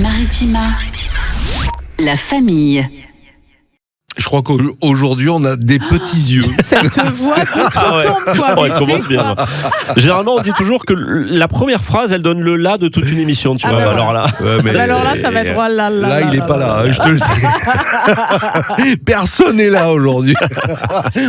Maritima, la famille. Je crois qu'aujourd'hui, on a des petits yeux. Cette voix d'outre-tombe, quoi. Oh, elle commence bien. Généralement, on dit toujours que la première phrase, elle donne le là de toute une émission, tu vois. ben Alors là, alors là, ça va être là. Là, il n'est pas là, je te le dis. Personne n'est là aujourd'hui.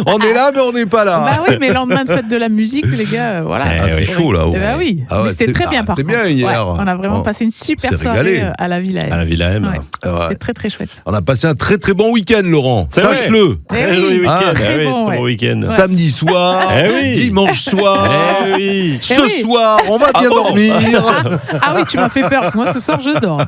On est là, mais on n'est pas là. Bah oui, mais lendemain de fête de la musique, les gars, voilà. C'est chaud là. Eh bah oui, Ah ouais, mais c'était très bien par contre. C'était bien hier. Ouais, on a vraiment passé une super soirée à la Villa M. à la Villa M. Ouais. C'était très très chouette. On a passé un très très bon week-end, Laurent. C'est vrai. Sache-le. Très joli week-end. très bon, très bon week-end. Ouais. Samedi soir, dimanche soir, ce soir, on va bien dormir. Ah oui, tu m'as fait peur, parce que moi ce soir je dors.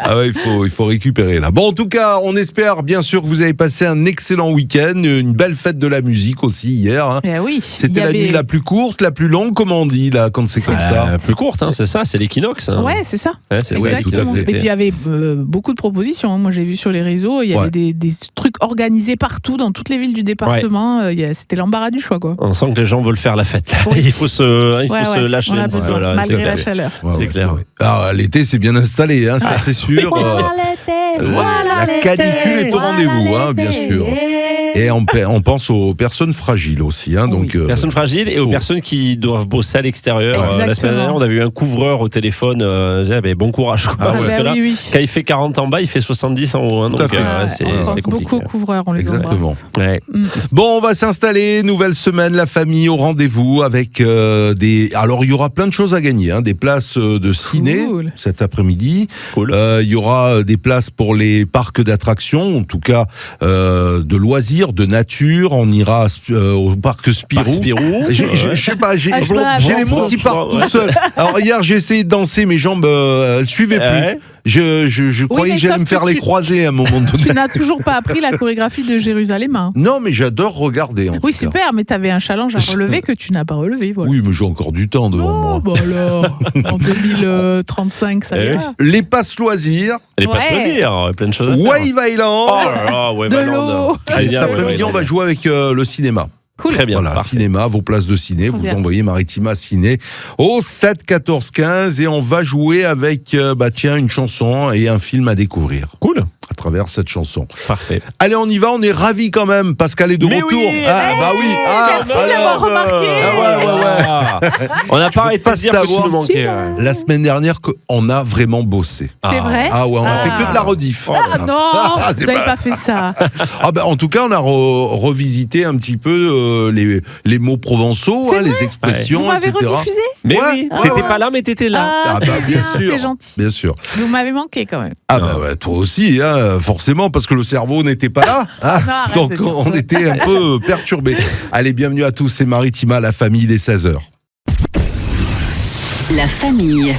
Ah ouais, il faut récupérer là. Bon, en tout cas, on espère bien sûr que vous avez passé un excellent week-end, une belle fête de la musique aussi hier. Hein. Oui. C'était la nuit la plus courte, la plus longue, comme on dit là, quand c'est comme ça. Plus courte, hein, c'est ça, c'est l'équinoxe. Hein. Ouais, c'est ça. Ouais, c'est exactement. tout à fait. Et puis il y avait beaucoup de propositions. Moi j'ai vu sur les réseaux, il y avait des trucs organisés partout dans toutes les villes du département. C'était l'embarras du choix, quoi. On sent que les gens veulent faire la fête. Oui. Il faut se lâcher. On a besoin, Voilà, malgré la chaleur. C'est clair. Alors, l'été, c'est bien installé, hein, ça c'est sûr. La canicule est au rendez-vous, hein, bien sûr. Et on pense aux personnes fragiles aussi. Hein, donc, personnes fragiles et aux personnes qui doivent bosser à l'extérieur. La semaine dernière, on avait eu un couvreur au téléphone. Bon courage. Quoi, parce que là, quand il fait 40 en bas, il fait 70 en haut. Hein, donc, c'est compliqué. Beaucoup aux couvreurs, on les exactement. Ouais. Bon, on va s'installer. Nouvelle semaine, la famille au rendez-vous avec des. Alors, il y aura plein de choses à gagner. Hein, des places de ciné cet après-midi. Cool. Il y aura des places pour les parcs d'attractions, en tout cas de loisirs, de nature. On ira au parc Spirou. Je sais pas, j'ai les mots qui partent tout seuls. Alors hier, j'ai essayé de danser, mes jambes elles suivaient plus. Je croyais que j'allais me faire les croisés à un moment donné. Tu n'as toujours pas appris la chorégraphie de Jérusalem. Hein. Non, mais j'adore regarder. Oui, super, mais tu avais un challenge à relever que tu n'as pas relevé. Voilà. Oui, mais j'ai encore du temps devant moi. Bon alors, en 2035, ça ira. Les passes loisirs. Les passes loisirs, plein de choses à faire. Wave Island. Oh là là, Wave de Island. l'eau. Cet après-midi, on va jouer avec le cinéma. Cool. Très bien. Voilà, cinéma, vos places de ciné, vous envoyez Maritima Ciné au 7 14 15 et on va jouer avec une chanson et un film à découvrir. Cool. À travers cette chanson. Parfait. Allez, on y va, on est ravis quand même. Pascal est de retour. Oui, merci d'avoir remarqué. On n'a pas arrêté de dire que tu nous manquais. La semaine dernière, on a vraiment bossé. C'est vrai. Ah ouais, on a fait que de la rediff. Non, vous n'avez pas fait ça. En tout cas, on a revisité un petit peu les mots provençaux, les expressions, Vous m'avez rediffusé ? Mais oui, t'étais pas là, mais t'étais là. Bien sûr. C'est gentil. Bien sûr. Vous m'avez manqué quand même. Toi aussi, hein, forcément, parce que le cerveau n'était pas là. Hein, donc on était un peu perturbés. Allez, bienvenue à tous, c'est Maritima, la famille des 16h. La famille.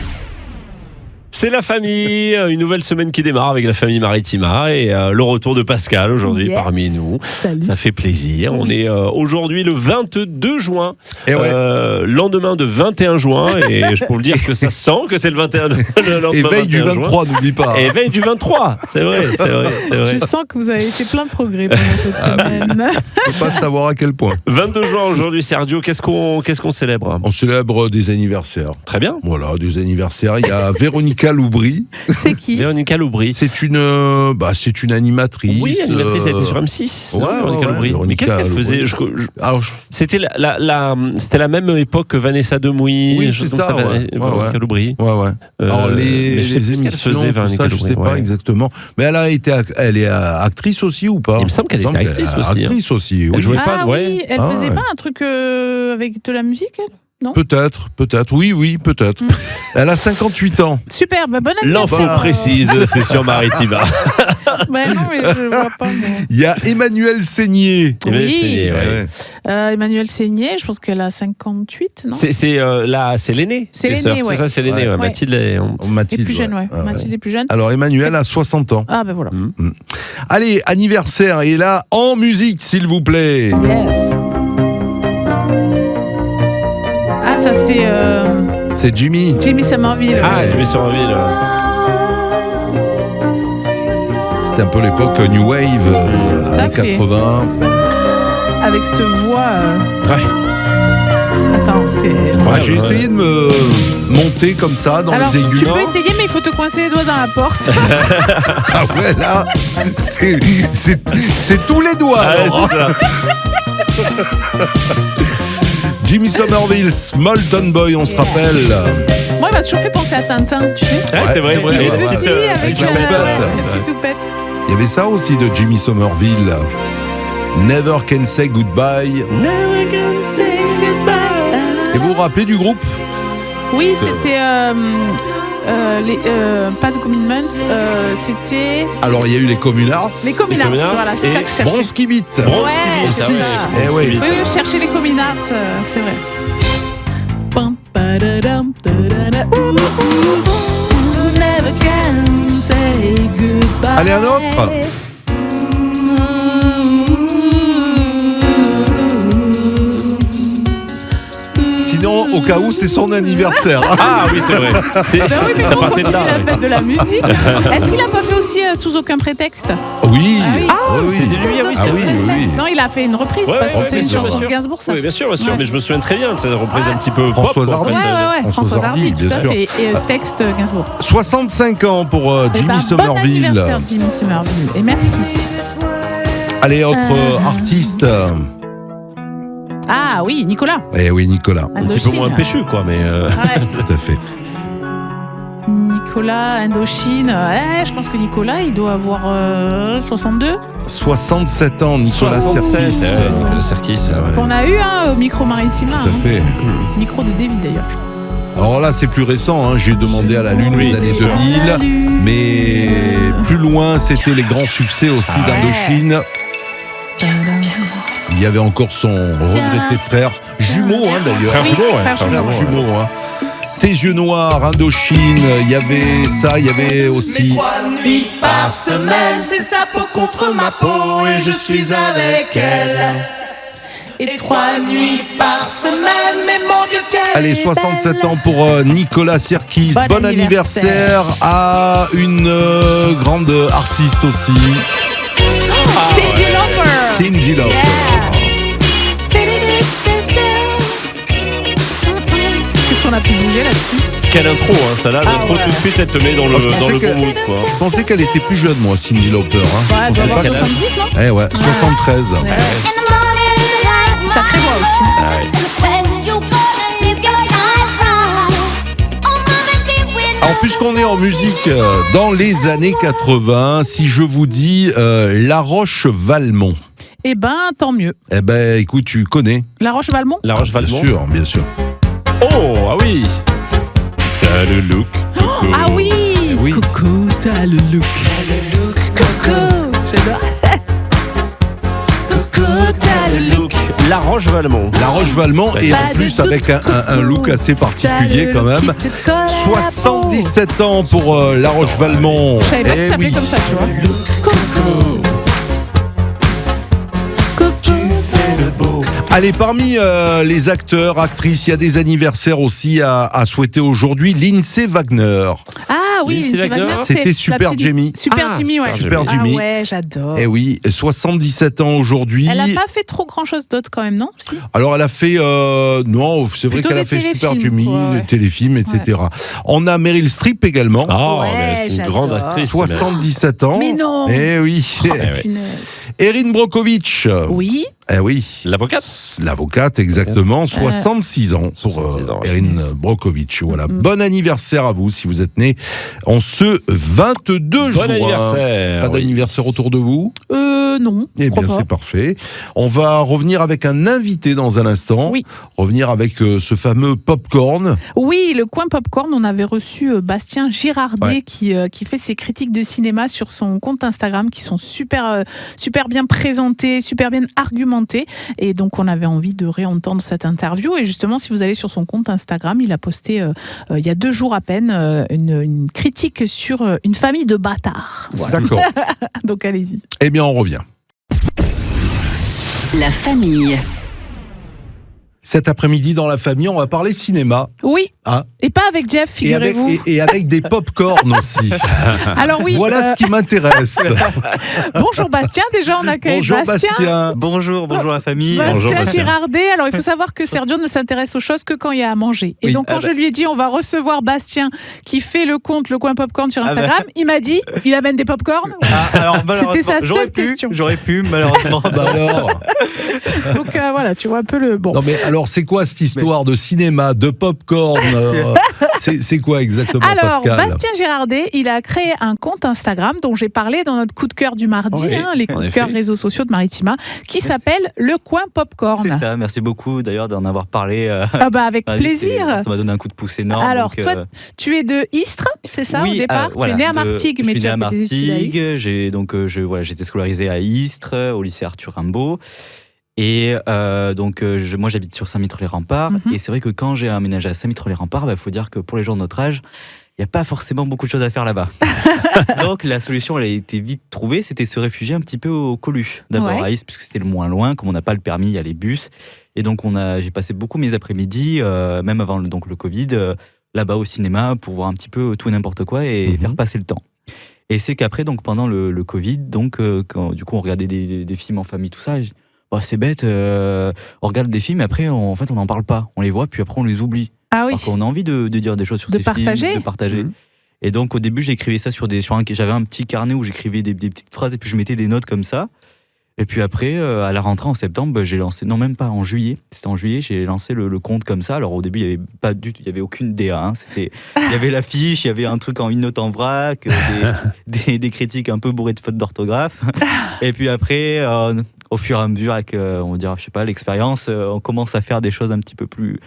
C'est la famille, une nouvelle semaine qui démarre avec la famille Maritima et le retour de Pascal aujourd'hui parmi nous. Salut. Ça fait plaisir. On est aujourd'hui le 22 juin, lendemain de 21 juin et je peux vous dire que ça sent que c'est le 21 le lendemain. Et veille du 23, n'oublie pas. Et veille du 23, c'est vrai. Je sens que vous avez fait plein de progrès pendant cette semaine. Je ne peux pas savoir à quel point. 22 juin aujourd'hui, Sergio, qu'est-ce qu'on célèbre ? On célèbre des anniversaires. Très bien. Voilà, des anniversaires. Il y a Véronica Loubry. C'est qui ? Véronica Loubry. C'est une animatrice. Oui, animatrice, elle était sur M6. Véronica Loubry. Mais qu'est-ce qu'elle faisait ? C'était la même époque que Vanessa Demouy. Oui, c'est ça. Véronica Loubry. Alors les émissions, faisait Véronica je sais pas exactement. Mais elle est actrice aussi ou pas ? Il me semble qu'elle était actrice aussi. Actrice aussi. Elle jouait pas. Oui, elle faisait pas un truc avec de la musique, elle ? Non ? Peut-être. Oui, peut-être. Elle a 58 ans. Super, bonne année. L'info précise, c'est sur Maritima. Non, mais je vois pas. Il y a Emmanuel Seigné. Emmanuel Seigné, je pense qu'elle a 58, non ? C'est l'aîné. C'est l'aîné, C'est ça, c'est l'aîné. Mathilde est plus jeune, Mathilde est plus jeune. Alors Emmanuel a 60 ans. Ah ben voilà. Allez, anniversaire, et là, en musique, s'il vous plaît. Yes. Ah, ça c'est... C'est Jimmy. Jimmy Somerville. Ah, Jimmy Somerville. C'était un peu l'époque New Wave, années 80. Avec cette voix... Ouais. Attends, J'ai essayé de me monter comme ça dans les aigus. Tu peux essayer, mais il faut te coincer les doigts dans la porte. Ah ouais, là, c'est tous les doigts. C'est ça. Jimmy Somerville, Small Town Boy, on se rappelle. Moi, il m'a toujours fait penser à Tintin, tu sais. C'est vrai. Les petits avec les petites soupettes. Il y avait ça aussi de Jimmy Somerville. Never Can Say Goodbye. Never can say goodbye. Et vous vous rappelez du groupe ? Oui, c'était pas de Commitments, c'était. Alors il y a eu les Communards. Les Communards, voilà, c'est ça que je cherchais. Bronski Beat. Ouais, c'est ça. Oui, je cherchais les Communards, c'est vrai. Never can say goodbye. Allez, un autre. Sinon, au cas où, c'est son anniversaire. Ah oui, c'est vrai. Ça partait de là. Il a fait de la musique. Est-ce qu'il a pas fait aussi Sous aucun prétexte ? Oui. C'est de lui, oui. Non, il a fait une reprise parce que c'est une chanson de Gainsbourg, ça. Oui, bien sûr. Mais je me souviens très bien de cette reprise un petit peu pop. Françoise Hardy. Françoise Hardy, tout à fait. Et texte Gainsbourg. 65 ans pour Jimmy Somerville. Bon anniversaire, Jimmy Somerville. Et merci. Allez, autre artiste. Ah oui, Nicolas. Eh oui, Nicolas. Un petit peu moins péchu, quoi, mais. Tout à fait. Nicolas, Indochine. Je pense que Nicolas, il doit avoir 62. 67 ans, Nicolas Sirkis. Nicolas Sirkis. Qu'on a eu au micro Maritima. Tout à fait. Micro de Davy d'ailleurs, je crois. Alors là, c'est plus récent. J'ai demandé à la Lune les années 2000. Mais plus loin, c'était les grands succès aussi d'Indochine. Il y avait encore son regretté frère jumeau, d'ailleurs. Frère jumeau. Tes yeux noirs, Indochine, il y avait ça, il y avait aussi. 3 nuits par semaine, c'est sa peau contre ma peau et je suis avec elle. Et 3 nuits par semaine, mais mon Dieu qu'elle. Allez, 67 ans pour Nicolas Sirkis. Bon anniversaire à une grande artiste aussi. Cyndi Lauper. Qu'est-ce qu'on a pu bouger là-dessus ? Quelle intro, ça là, l'intro tout de suite, elle te met dans le bon mood, quoi. Je pensais qu'elle était plus jeune, moi, Cyndi Lauper. Ouais, elle doit avoir 70, non ? Ouais, 73. Sacrée voix aussi. Alors, puisqu'on est en musique dans les années 80, si je vous dis La Roche-Valmont. Eh ben, tant mieux. Eh ben, écoute, tu connais. La Roche-Valmont ? La Roche-Valmont. Bien sûr. Oh, ah oui. T'as le look. Coco. Ah oui. Oui. Coco, t'as le look. Coco. J'adore. Coco, t'as le look. La Roche-Valmont. La Roche-Valmont, et en plus avec un look assez particulier quand même. 77 ans pour La Roche-Valmont. Je savais pas que ça s'appelait comme ça, tu vois. Coco. Allez, parmi les acteurs, actrices, il y a des anniversaires aussi à souhaiter aujourd'hui. Lindsay Wagner. Ah oui, Lindsay Wagner. C'était Super Jimmy. Super Jimmy, ouais. Super Jimmy. Ah ouais, j'adore. Eh oui, 77 ans aujourd'hui. Elle n'a pas fait trop grand-chose d'autre quand même, non ? Si. Alors elle a fait, non, c'est vrai qu'elle a fait Super Jimmy, les téléfilms, etc. Ouais. On a Meryl Streep également. Oh, mais c'est une grande actrice. 77 ans. Mais non. Eh oui. Erin Brockovich. Oui. Eh oui. L'avocate, exactement. 66 ans pour Erin Brockovich. Voilà. Bon anniversaire à vous si vous êtes né en ce 22 juin. Bon anniversaire. Pas d'anniversaire autour de vous ? Non. Eh bien, c'est parfait. On va revenir avec un invité dans un instant. Oui. Revenir avec ce fameux popcorn. Oui, le coin popcorn. On avait reçu Bastien Girardet qui fait ses critiques de cinéma sur son compte Instagram qui sont super bien présentées, super bien argumentées. Et donc, on avait envie de réentendre cette interview. Et justement, si vous allez sur son compte Instagram, il a posté il y a 2 jours à peine une critique sur une famille de bâtards. Voilà. D'accord. Donc, allez-y. Eh bien, on revient. La famille. Cet après-midi dans la famille, on va parler cinéma. Oui. Et pas avec Jeff, figurez-vous. Et avec des pop-corn aussi. Alors oui. Voilà ce qui m'intéresse. Bonjour Bastien, déjà on accueille Bastien. Bonjour la famille. Bastien Girardet. Alors il faut savoir que Sergio ne s'intéresse aux choses que quand il y a à manger. Et donc quand je lui ai dit on va recevoir Bastien qui fait le compte Le Coin Popcorn sur Instagram, il m'a dit il amène des popcorn. Alors c'était sa seule question. J'aurais pu malheureusement. Alors. Donc voilà, tu vois un peu le bon. Non mais alors c'est quoi cette histoire de cinéma, de popcorn c'est quoi exactement, alors, Pascal? Bastien Girardet, il a créé un compte Instagram dont j'ai parlé dans notre coup de cœur du mardi, les coups de cœur réseaux sociaux de Maritima, qui s'appelle Le Coin Popcorn. C'est ça, merci beaucoup d'ailleurs d'en avoir parlé. Avec plaisir. Ça m'a donné un coup de pouce énorme. Alors toi, tu es de Istres, c'est ça, au départ voilà, tu es né à Martigues, mais tu as fait des études à Istres. J'étais scolarisé à Istres, au lycée Arthur Rimbaud. Et moi j'habite sur Saint-Mittre-les-Remparts. Et c'est vrai que quand j'ai aménagé à Saint-Mittre-les-Remparts, faut dire que pour les gens de notre âge, il n'y a pas forcément beaucoup de choses à faire là-bas. Donc la solution, elle a été vite trouvée, c'était se réfugier un petit peu au Coluche. D'abord à Istres, puisque c'était le moins loin, comme on n'a pas le permis, il y a les bus. Et donc j'ai passé beaucoup mes après-midi, même avant le Covid, là-bas au cinéma, pour voir un petit peu tout et n'importe quoi et faire passer le temps. Et c'est qu'après, donc pendant le Covid, quand du coup on regardait des films en famille, tout ça, c'est bête, on regarde des films et après on n'en parle pas, on les voit puis après on les oublie. Ah oui. Alors qu'on a envie de dire des choses sur ces films, de partager. Et donc au début j'écrivais ça j'avais un petit carnet où j'écrivais des petites phrases et puis je mettais des notes comme ça. Et puis après, à la rentrée en septembre, j'ai lancé, non même pas en juillet, c'était en juillet, j'ai lancé le compte comme ça. Alors au début, il y avait aucune DA, il y avait l'affiche, il y avait un truc en une note en vrac, des critiques un peu bourrées de fautes d'orthographe. Et puis après, au fur et à mesure, avec on va dire, je sais pas, l'expérience, on commence à faire des choses un petit peu plus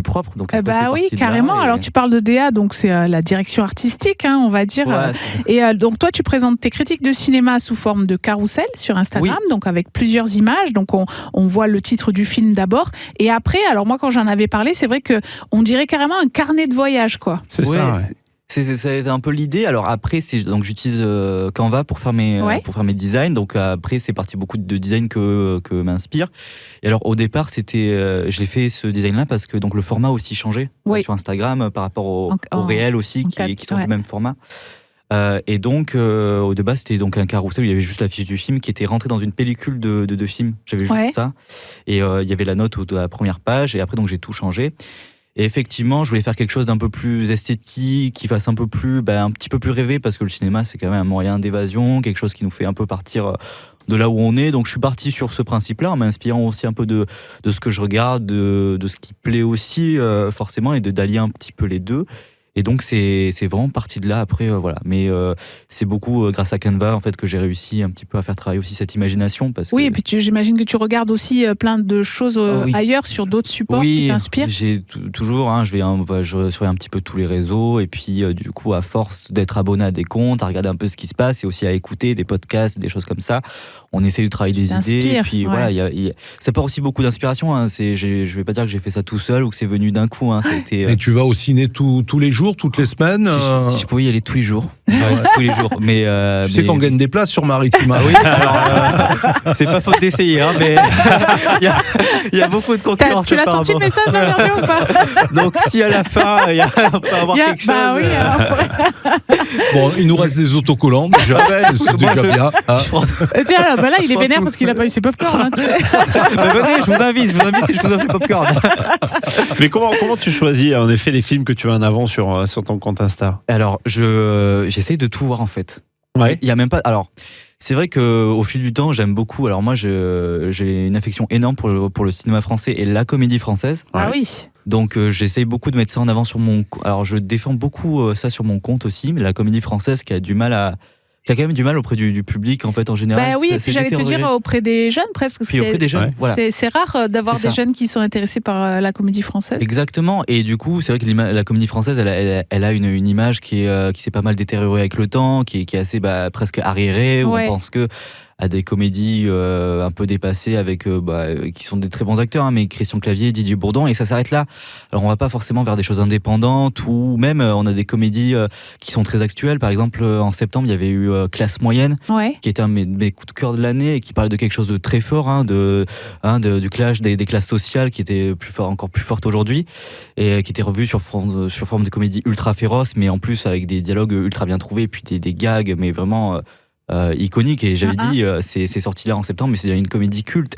propres. Donc oui, carrément. Alors tu parles de DA, donc c'est la direction artistique, on va dire. Ouais, et donc toi, tu présentes tes critiques de cinéma sous forme de carrousel sur Instagram, donc avec plusieurs images. Donc on voit le titre du film d'abord, et après, alors moi quand j'en avais parlé, c'est vrai que on dirait carrément un carnet de voyage, quoi. C'est ça. Ouais. C'est un peu l'idée. Alors après, donc j'utilise Canva pour faire mes designs. Donc après, c'est parti beaucoup de designs que m'inspire. Et alors au départ, je l'ai fait ce design-là parce que donc le format a aussi changé sur Instagram par rapport au réel aussi, qui sont du même format. Et donc au départ, c'était donc un carrousel où il y avait juste l'affiche du film qui était rentrée dans une pellicule de film. J'avais juste ça. Et il y avait la note de la première page. Et après, donc j'ai tout changé. Et effectivement, je voulais faire quelque chose d'un peu plus esthétique, qui fasse un petit peu plus rêver, parce que le cinéma, c'est quand même un moyen d'évasion, quelque chose qui nous fait un peu partir de là où on est. Donc je suis parti sur ce principe-là, en m'inspirant aussi un peu de ce que je regarde, de ce qui plaît aussi, forcément, et d'allier un petit peu les deux. Et donc c'est vraiment parti de là après, voilà. Mais c'est beaucoup grâce à Canva en fait que j'ai réussi un petit peu à faire travailler aussi cette imagination et puis j'imagine que tu regardes aussi plein de choses ailleurs sur d'autres supports qui t'inspirent. J'ai toujours, je surveille un petit peu tous les réseaux et puis du coup à force d'être abonné à des comptes, à regarder un peu ce qui se passe et aussi à écouter des podcasts, des choses comme ça, on essaie de travailler des idées. Et puis voilà, ça part aussi beaucoup d'inspiration. Je vais pas dire que j'ai fait ça tout seul ou que c'est venu d'un coup. Et tu vas au ciné tous les jours, toutes les semaines si je pouvais y aller tous les jours. Tous les jours. Mais tu sais qu'on gagne des places sur Maritima. Oui, alors c'est pas faute d'essayer, mais il y a beaucoup de concurrence. Tu l'as senti le message d'interview ou pas? Donc si à la fin on peut avoir quelque chose. Oui, bon, il nous reste des autocollants déjà, c'est déjà bien. Tiens, là il est vénère parce qu'il a pas eu ses popcorn. Venez, je vous invite et je vous offre les popcorn. Mais comment tu choisis en effet les films que tu as en avant sur ton compte Insta? Alors j'essaye de tout voir en fait. Il y a même pas. Alors c'est vrai qu'au fil du temps j'aime beaucoup. Alors moi j'ai une affection énorme pour le cinéma français et la comédie française. Ah oui. Donc j'essaye beaucoup de mettre ça en avant sur mon. Alors je défends beaucoup ça sur mon compte aussi, mais la comédie française qui a quand même du mal auprès du public en fait en général. Oui, et puis j'allais te dire auprès des jeunes presque, parce que auprès des jeunes, voilà. C'est rare d'avoir des jeunes qui sont intéressés par la comédie française. Exactement, et du coup c'est vrai que la comédie française elle a une image qui s'est pas mal détériorée avec le temps, qui est assez presque arriérée, où on pense que à des comédies un peu dépassées avec qui sont des très bons acteurs, hein, mais Christian Clavier, Didier Bourdon, et ça s'arrête là. Alors on va pas forcément vers des choses indépendantes, ou même on a des comédies qui sont très actuelles. Par exemple, en septembre, il y avait eu Classe moyenne, qui était un de mes coups de cœur de l'année, et qui parlait de quelque chose de très fort, du clash des classes sociales, qui était encore plus forte aujourd'hui, et qui était revu sur forme de comédie ultra féroce, mais en plus avec des dialogues ultra bien trouvés, puis des gags, mais vraiment iconique, et j'avais dit c'est sorti là en septembre, mais c'est déjà une comédie culte.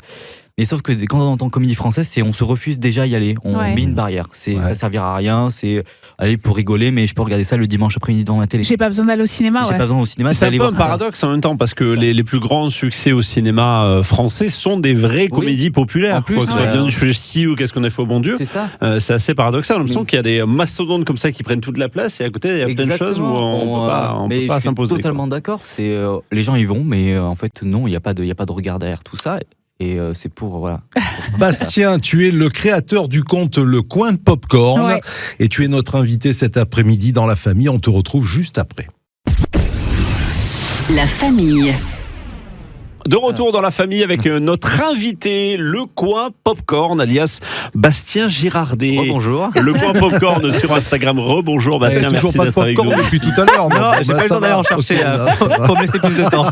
Mais sauf que quand on entend comédie française, on se refuse déjà à y aller, on met une barrière, ça servira à rien, c'est aller pour rigoler, mais je peux regarder ça le dimanche après-midi devant la télé. J'ai pas besoin d'aller au cinéma. J'ai pas besoin au cinéma. C'est un peu un paradoxe en même temps, parce que les plus grands succès au cinéma français sont des vraies comédies populaires. En plus, Bienvenue chez les Ch'tis ou Qu'est-ce qu'on a fait au bon Dieu. C'est ça. C'est assez paradoxal. J'ai l'impression qu'il y a des mastodontes comme ça qui prennent toute la place, et à côté il y a plein de choses où on peut pas s'imposer. Je suis totalement d'accord. Les gens y vont, mais en fait non, il y a pas de regard derrière tout ça. Et c'est pour Bastien, tu es le créateur du compte Le Coin de Popcorn, et tu es notre invité cet après-midi dans La Famille. On te retrouve juste après. La Famille. De retour dans La Famille avec notre invité, Le Coin Popcorn, alias Bastien Girardet. Rebonjour. Le Coin Popcorn sur Instagram. Rebonjour Bastien, merci d'être avec nous. Depuis tout à l'heure. Non, j'ai pas le temps d'aller en chercher. Faut me laisser plus de temps.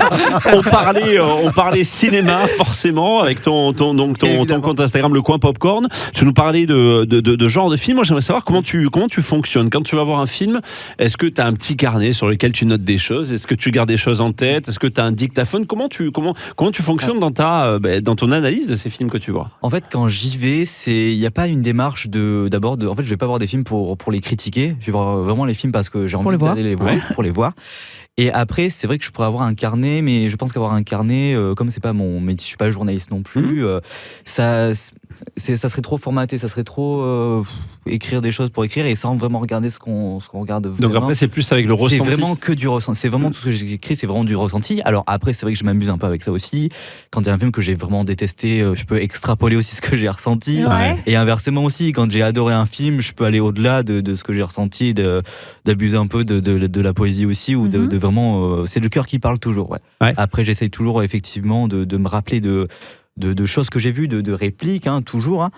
On parlait cinéma forcément avec ton compte Instagram, Le Coin Popcorn. Tu nous parlais de genre de film. Moi, j'aimerais savoir comment tu fonctionnes quand tu vas voir un film. Est-ce que tu as un petit carnet sur lequel tu notes des choses? Est-ce que tu gardes des choses en tête? Est-ce que tu as un dictaphone? Comment tu fonctionnes dans ton analyse de ces films que tu vois? En fait, quand j'y vais, il n'y a pas une démarche en fait, je vais pas voir des films pour les critiquer. Je vais voir vraiment les films parce que j'ai envie d'aller les voir, pour les voir. Et après, c'est vrai que je pourrais avoir un carnet, mais je pense qu'avoir un carnet, comme c'est pas mon métier, je suis pas journaliste non plus, ça serait trop formaté, ça serait trop écrire des choses pour écrire, et sans vraiment regarder ce qu'on regarde vraiment. Donc après, c'est plus avec le ressenti. C'est vraiment que du ressenti. C'est vraiment tout ce que j'écris, c'est vraiment du ressenti. Alors après, c'est vrai que je m'amuse un peu avec ça aussi. Quand il y a un film que j'ai vraiment détesté, je peux extrapoler aussi ce que j'ai ressenti. Et inversement aussi, quand j'ai adoré un film, je peux aller au-delà de ce que j'ai ressenti, d'abuser un peu de la poésie aussi, ou de vraiment, c'est le cœur qui parle toujours. Après, j'essaye toujours effectivement de me rappeler de choses que j'ai vues, de répliques, toujours.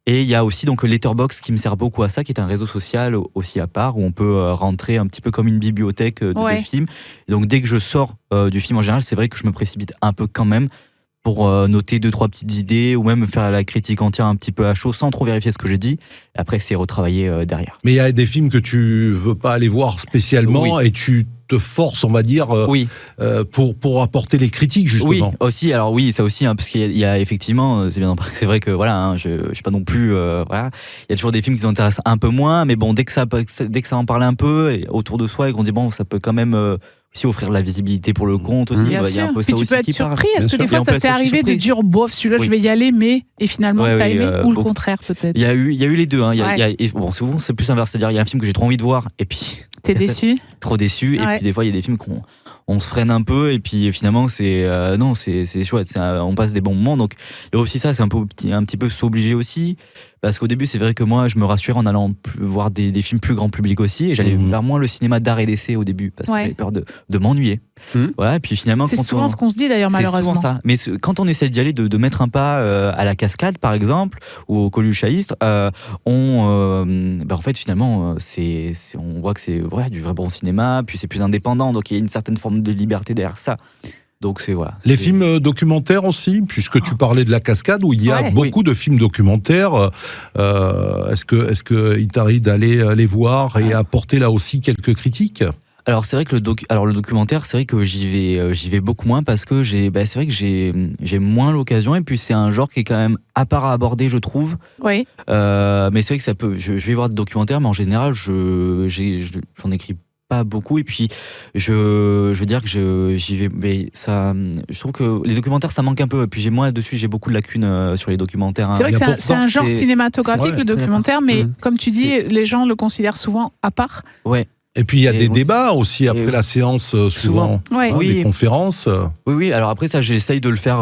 Et il y a aussi donc Letterboxd qui me sert beaucoup à ça, qui est un réseau social aussi à part, où on peut rentrer un petit peu comme une bibliothèque des films. Et donc dès que je sors du film en général, c'est vrai que je me précipite un peu quand même pour noter 2-3 petites idées, ou même faire la critique entière un petit peu à chaud sans trop vérifier ce que j'ai dit. Après, c'est retravailler derrière. Mais il y a des films que tu veux pas aller voir spécialement, et tu te forces, on va dire, pour apporter les critiques, justement. Oui, aussi. Alors oui, ça aussi, parce qu'il y a effectivement, c'est vrai que voilà, je suis pas non plus, voilà. Il y a toujours des films qui nous intéressent un peu moins, mais bon, dès que ça en parle un peu autour de soi, et qu'on dit bon, ça peut quand même aussi offrir de la visibilité pour le compte aussi. Bien il y a un peu ça tu aussi peux être surpris. Est-ce que des fois ça t'est arrivé de dire bof, celui-là je vais y aller, mais et finalement t'as aimé, ou le contraire peut-être? Il y a eu les deux. Bon, souvent c'est plus inverse, c'est-à-dire il y a un film que j'ai trop envie de voir, et puis t'es déçu. Trop déçu. Et puis des fois il y a des films on se freine un peu, et puis finalement c'est chouette, on passe des bons moments. Donc il y a aussi ça, c'est un petit peu s'obliger aussi, parce qu'au début c'est vrai que moi je me rassurais en allant voir des films plus grand public aussi, et j'allais vers moins le cinéma d'art et d'essai au début, parce que j'avais peur de m'ennuyer. Voilà, et puis finalement c'est souvent ce qu'on se dit d'ailleurs, malheureusement. C'est souvent ça. Mais quand on essaie d'y aller, de mettre un pas à la Cascade par exemple, ou au Coluche-Haïstre, en fait finalement on voit que c'est du vrai bon cinéma, puis c'est plus indépendant, donc il y a une certaine forme de liberté derrière ça. Donc les films documentaires aussi, puisque tu parlais de la Cascade, où il y a beaucoup de films documentaires. Est-ce que il t'arrive d'aller les voir et apporter là aussi quelques critiques? Alors c'est vrai que le documentaire, c'est vrai que j'y vais beaucoup moins, parce que c'est vrai que j'ai moins l'occasion, et puis c'est un genre qui est quand même à part à aborder, je trouve. Mais c'est vrai que je vais voir des documentaires, mais en général j'en écris pas beaucoup, et puis je veux dire que j'y vais, mais ça, je trouve que les documentaires ça manque un peu, et puis j'ai beaucoup de lacunes sur les documentaires. C'est vrai que c'est un genre cinématographique, le documentaire, mais comme tu dis, les gens le considèrent souvent à part. Et puis il y a des débats aussi après la séance, souvent. Des conférences. Oui. Alors après ça, j'essaye de le faire.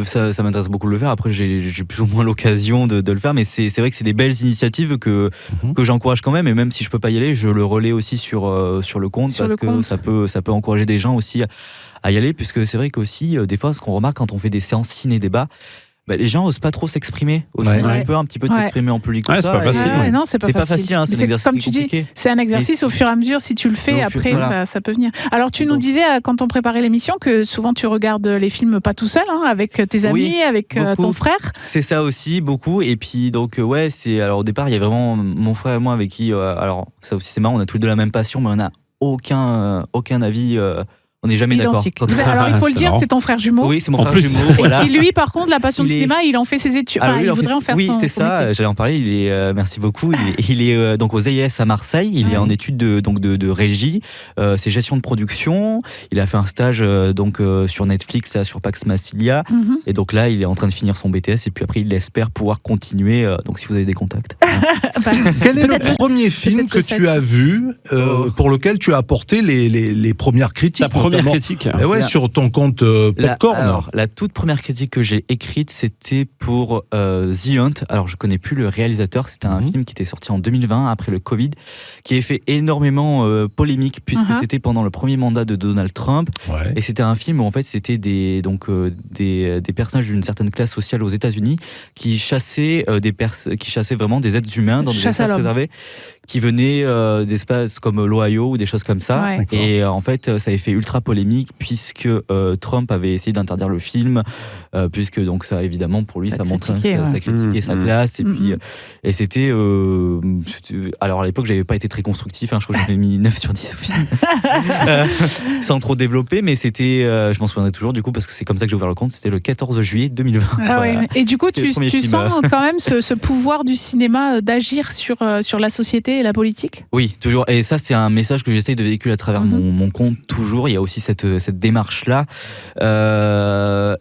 Ça m'intéresse beaucoup de le faire. Après, j'ai plus ou moins l'occasion de le faire. Mais c'est vrai que c'est des belles initiatives que j'encourage quand même. Et même si je peux pas y aller, je le relais aussi sur le compte parce que ça peut encourager des gens aussi à y aller, puisque c'est vrai qu'aussi des fois, ce qu'on remarque quand on fait des séances ciné-débat, les gens n'osent pas trop s'exprimer aussi. On peut un petit peu s'exprimer en public. C'est pas facile. Non, c'est pas facile. Hein, c'est un exercice comme tu dis, c'est un exercice au fur et à mesure. Si tu le fais, après, ça peut venir. Alors, tu nous disais, quand on préparait l'émission, que souvent tu regardes les films pas tout seul, avec tes amis, avec ton frère. C'est ça aussi, beaucoup. Et puis, donc, alors au départ, il y a vraiment mon frère et moi avec qui, alors, ça aussi, c'est marrant, on a tous les deux la même passion, mais on n'a aucun avis. On n'est jamais d'accord. Alors il faut le dire, c'est ton frère jumeau. Oui, c'est mon frère jumeau. Et qui lui, par contre, la passion du cinéma, il en fait ses études. Il voudrait en faire son métier. Oui, c'est ça. J'allais en parler. Il est, merci beaucoup. Il est donc aux EIS à Marseille. Il est en études de régie. C'est gestion de production. Il a fait un stage sur Netflix, là, sur Pax Massilia. Et donc là, il est en train de finir son BTS. Et puis après, il espère pouvoir continuer. Donc si vous avez des contacts. Quel est le premier film que tu as vu pour lequel tu as apporté les premières critiques? Première critique. Sur ton compte Popcorn. La toute première critique que j'ai écrite, c'était pour The Hunt. Alors, je connais plus le réalisateur. C'était un film qui était sorti en 2020, après le Covid, qui avait fait énormément polémique, puisque c'était pendant le premier mandat de Donald Trump. Et c'était un film où, en fait, c'était des personnages d'une certaine classe sociale aux États-Unis qui chassaient vraiment des êtres humains dans des espaces réservés, qui venaient d'espaces comme l'Ohio ou des choses comme ça. Et en fait, ça avait fait ultra polémique puisque Trump avait essayé d'interdire le film, puisque donc ça, évidemment, pour lui, ça critiquait sa classe. Et puis, et c'était alors à l'époque, j'avais pas été très constructif. Je crois que j'avais mis 9 sur 10 au film, sans trop développer. Mais c'était, je m'en souviendrai toujours du coup parce que c'est comme ça que j'ai ouvert le compte. C'était le 14 juillet 2020. Et du coup, tu sens quand même ce pouvoir du cinéma d'agir sur la société et la politique. Oui, toujours. Et ça, c'est un message que j'essaye de véhiculer à travers mon compte toujours. Il y a aussi cette démarche-là.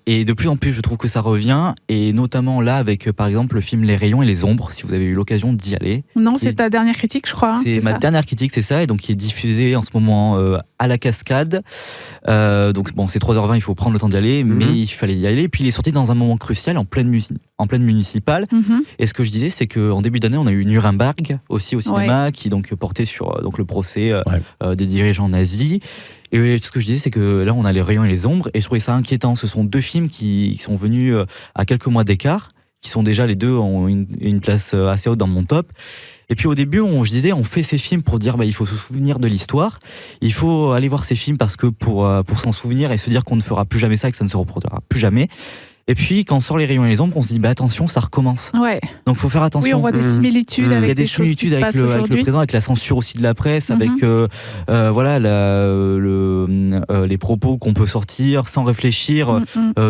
Et de plus en plus, je trouve que ça revient. Et notamment là, avec par exemple le film Les Rayons et les Ombres, si vous avez eu l'occasion d'y aller. Non, c'est ta dernière critique, je crois. C'est ma dernière critique, c'est ça. Et donc, qui est diffusé en ce moment à la Cascade. Donc, bon, c'est 3h20, il faut prendre le temps d'y aller, mais il fallait y aller. Et puis, il est sorti dans un moment crucial, en pleine municipale. Et ce que je disais, c'est qu'en début d'année, on a eu Nuremberg aussi au cinéma, qui donc portait sur le procès des dirigeants nazis. Et ce que je disais, c'est que là, on a Les Rayons et les Ombres, et je trouvais ça inquiétant. Ce sont deux films qui sont venus à quelques mois d'écart, qui sont déjà, les deux ont une place assez haute dans mon top. Et puis au début, je disais, on fait ces films pour dire, il faut se souvenir de l'histoire. Il faut aller voir ces films parce que pour s'en souvenir et se dire qu'on ne fera plus jamais ça et que ça ne se reproduira plus jamais. Et puis, quand on sort Les Rayons et les Ombres, on se dit, attention, ça recommence. Donc, il faut faire attention. Oui, on voit des similitudes avec des choses qui se passent aujourd'hui. Avec le présent, avec la censure aussi de la presse, avec les propos qu'on peut sortir sans réfléchir,